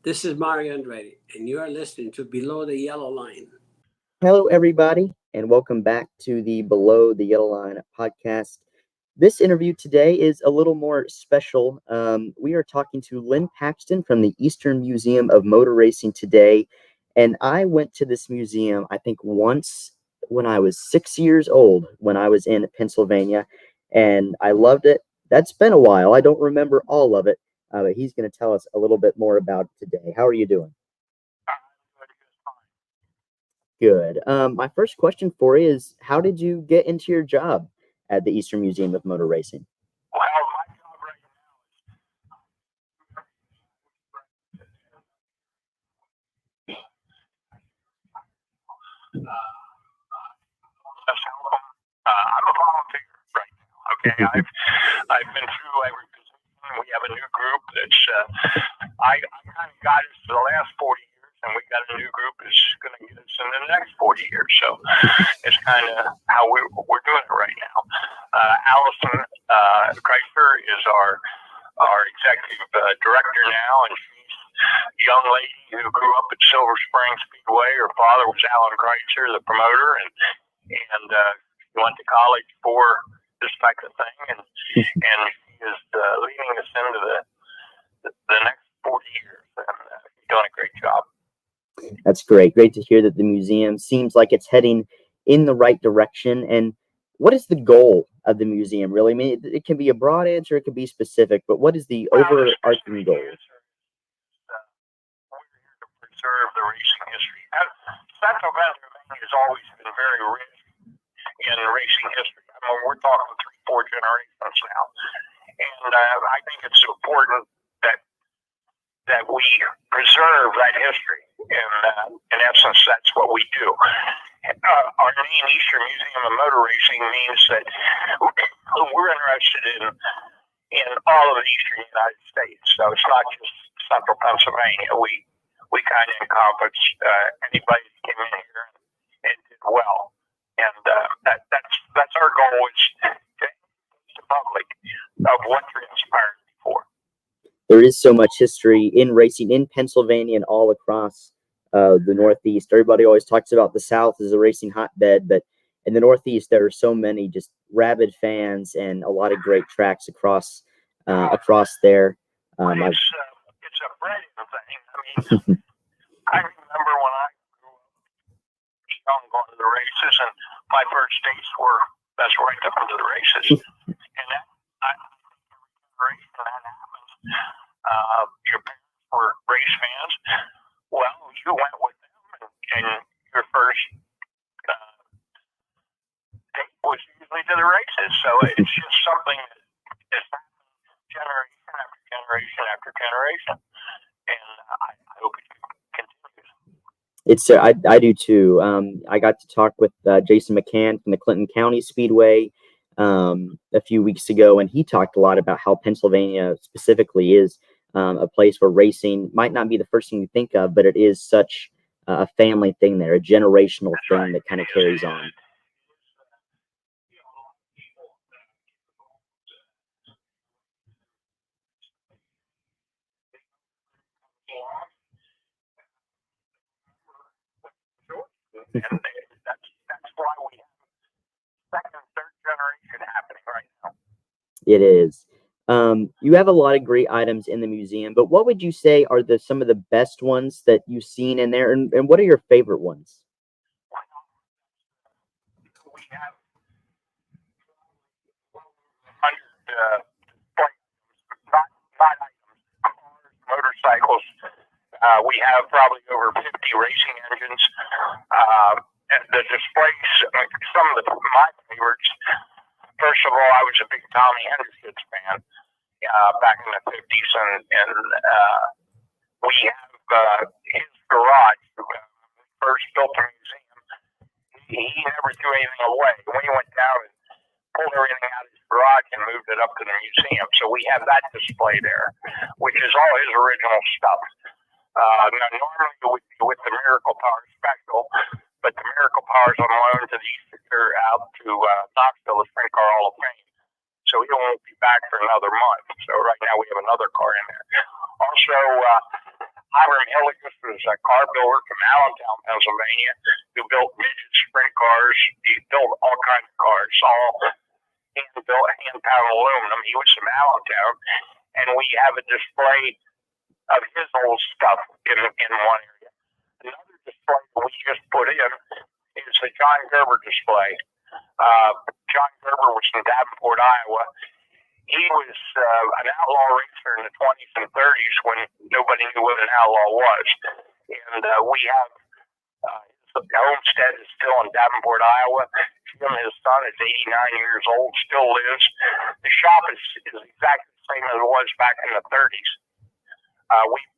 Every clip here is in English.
This is Mario Andretti, and you are listening to Below the Yellow Line. Hello, everybody, and welcome back to the Below the Yellow Line podcast. This interview today is a little more special. We are talking to Lynn Paxton from the Eastern Museum of Motor Racing today, and I went to this museum, I think, once when I was 6 years old, when I was in Pennsylvania, and I loved it. That's been a while. I don't remember all of it, but he's going to tell us a little bit more about it today. How are you doing? Good. My first question for you is, how did you get into your job at the Eastern Museum of Motor Racing? Well, my job right now is I'm a volunteer right now. Okay, I've been through every position. We have a new group that's I kind of got us for the last 40 years, and we got a new group that's going to get us in the next 40 years. So it's kind of how we're doing it right now. Allison Chrysler is our executive director now, and she's a young lady who grew up at Silver Spring Speedway. Her father was Alan Chrysler, the promoter, and she went to college for this type of thing, and she is leading us into the next 40 years, and she's doing a great job. That's great. Great to hear that the museum seems like it's heading in the right direction. And what is the goal of the museum, really? I mean, it can be a broad answer, it can be specific, but what is the overarching goal? We're here to preserve the racing history. Central Pennsylvania has always been very rich in racing history. I mean, we're talking 3-4 generations now. And I think it's important that we preserve that history. In essence, that's what we do. Our name, Eastern Museum of Motor Racing, means that we're interested in all of the eastern United States. So it's not just central Pennsylvania. We kind of encompass anybody that came in here and did well. And that's our goal, is to teach the public of what transpired before. There is so much history in racing in Pennsylvania and all across the Northeast. Everybody always talks about the South as a racing hotbed, but in the Northeast, there are so many just rabid fans and a lot of great tracks across there. It's a brilliant thing. I mean, I remember when I grew up young going to the races, and my first dates were that's right up into the races, and that happens. Your parents were race fans. Well, you went with them, and your first date was usually to the races. So it's just something that is generation after generation after generation, and I hope it continues. It's I do too. I got to talk with Jason McCann from the Clinton County Speedway a few weeks ago, and he talked a lot about how Pennsylvania specifically is a place where racing might not be the first thing you think of, but it is such a family thing there, a generational thing that kind of carries on. And that's why we have second and third generation happening right now. It is. You have a lot of great items in the museum, but what would you say are some of the best ones that you've seen in there, and what are your favorite ones? We have 100 not items, cars, motorcycles. We have probably over 50 racing engines. And the displays, some of my favorites. First of all, I was a big Tommy Henderson fan back in the 50s, and we have his garage. When we first built the museum, he never threw anything away. We went down and pulled everything out of his garage and moved it up to the museum. So we have that display there, which is all his original stuff. Now, normally it would be with the Miracle Power Special, but the Miracle Power is on loan to the Easter out to Knoxville, the Sprint Car Hall of Fame. So he won't be back for another month. So right now we have another car in there. Also, Byron was a car builder from Allentown, Pennsylvania, who built midget sprint cars. He built all kinds of cars, all hand-pound aluminum. He was from Allentown, and we have a display of his old stuff in one area. Another display that we just put in is the John Gerber display. John Gerber was from Davenport, Iowa. He was an outlaw racer in the 20s and 30s when nobody knew what an outlaw was. And we have his homestead is still in Davenport, Iowa. Jim, his son, is 89 years old, still lives. The shop is exactly the same as it was back in the 30s.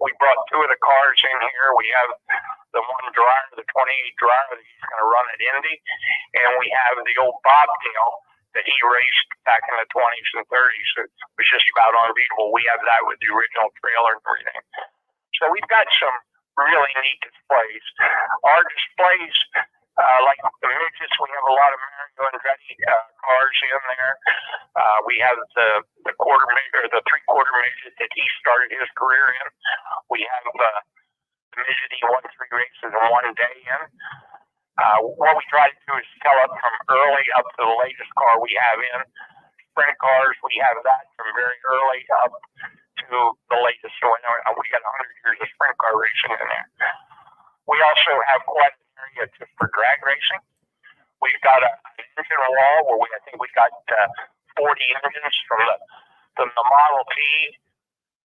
We brought two of the cars in here. We have the one dryer, the 28 dryer that he's going to run at Indy, and we have the old bobtail that he raced back in the 20s and 30s. It was just about unbeatable. We have that with the original trailer and everything. So we've got some really neat displays. Our displays, like the midgets, we have a lot of Mario Andretti cars in there. We have the quarter midget, or the three-quarter midget that he started his career in. We have the midget he won 3 races in one day in. What we try to do is sell it from early up to the latest car we have in. Sprint cars, we have that from very early up to the latest. So we got 100 years of sprint car racing in there. We also have quite an area just for drag racing. We've got an engine wall where I think we got 40 engines from the Model T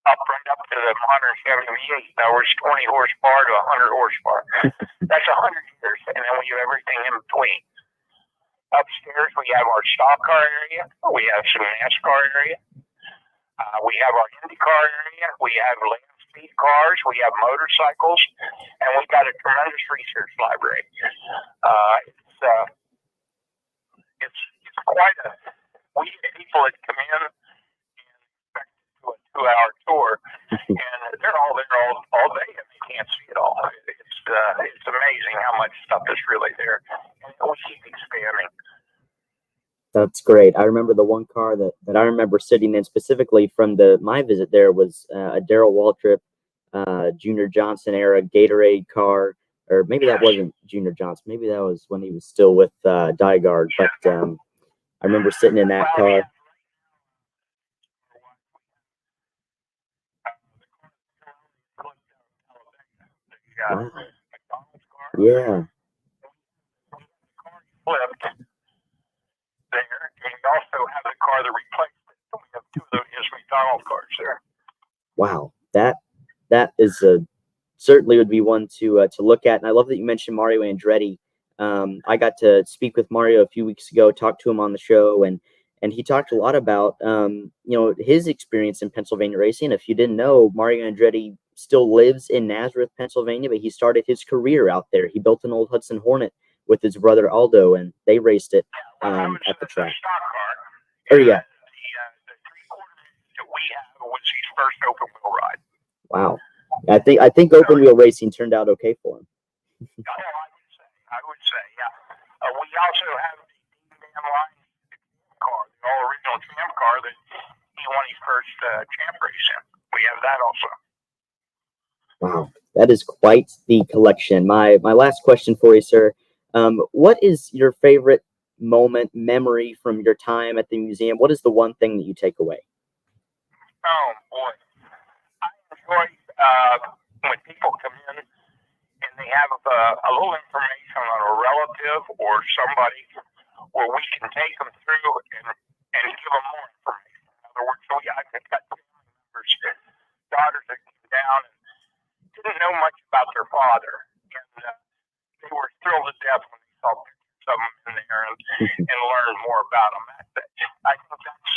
up to the modern Chevy V8. Now it's 20 horsepower to 100 horsepower. That's 100 years, and then we have everything in between. Upstairs, we have our stock car area. We have some NASCAR area. We have our IndyCar area. We have land speed cars. We have motorcycles, and we've got a tremendous research library. It's quite a. We get people that come in and expect to do a 2-hour tour, and they're all there all day, and they can't see it all. It's amazing how much stuff is really there, and we keep expanding. That's great. I remember the one car that I remember sitting in specifically from my visit there was a Darrell Waltrip, Junior Johnson era Gatorade car, or maybe that wasn't Junior Johnson. Maybe that was when he was still with Dyegard. But I remember sitting in that car. Wow. Yeah. Flipped there, and we also have the car that replaced it. So we have 2 of his McDonald's cars there. Wow, that is certainly would be one to look at. And I love that you mentioned Mario Andretti. I got to speak with Mario a few weeks ago, talked to him on the show, and he talked a lot about his experience in Pennsylvania racing. If you didn't know, Mario Andretti still lives in Nazareth, Pennsylvania, but he started his career out there. He built an old Hudson Hornet with his brother Aldo, and they raced it at the track. The 3-quarter that we had was his first open wheel ride. Wow, I think open wheel racing turned out okay for him. I would say, yeah. We also have the D-Man line car, the all original champ car that he won his first champ race in. We have that also. Wow, that is quite the collection. My last question for you, sir. What is your favorite memory from your time at the museum? What is the one thing that you take away? Oh, boy. I enjoy when people come in and they have a little information on a relative or somebody where we can take them through and give them more information. In other words, I've got family members, daughters that came down and didn't know much about their father. And they were thrilled to death when they saw pictures of them in there and learned more about them. I think that's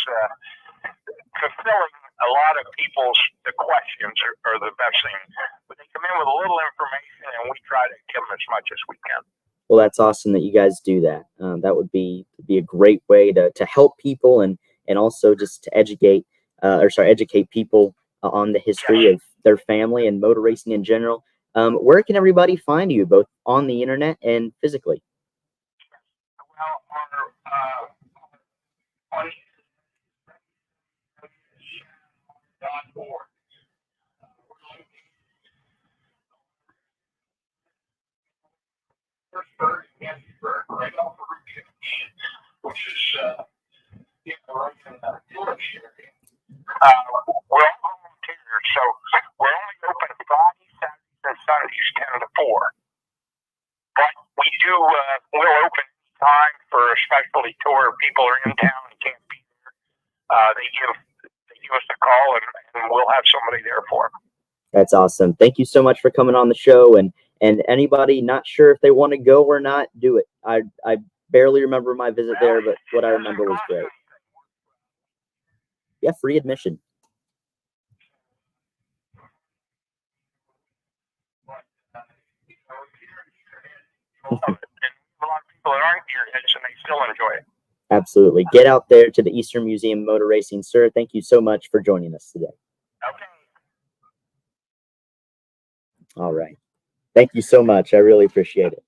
fulfilling a lot of people's questions are the best thing. But they come in with a little information, and we try to give them as much as we can. Well, that's awesome that you guys do that. That would be a great way to help people and also just to educate people on the history of their family and motor racing in general. Where can everybody find you, both on the internet and physically? Well, on right off of Route 15, which is right in the village area. We're all volunteers, so we're only open Fridays, Saturdays, and Sundays 10 to 4. But we do, we'll open time for a specialty tour. If people are in town and can't be there, they give us a call and we'll have somebody there for them. That's awesome. Thank you so much for coming on the show. And anybody not sure if they want to go or not, do it. I barely remember my visit there, but what I remember was great. Yeah, free admission. A lot of people that aren't gearheads and they still enjoy it. Absolutely. Get out there to the Eastern Museum of Motor Racing. Sir, thank you so much for joining us today. Okay. All right. Thank you so much. I really appreciate it.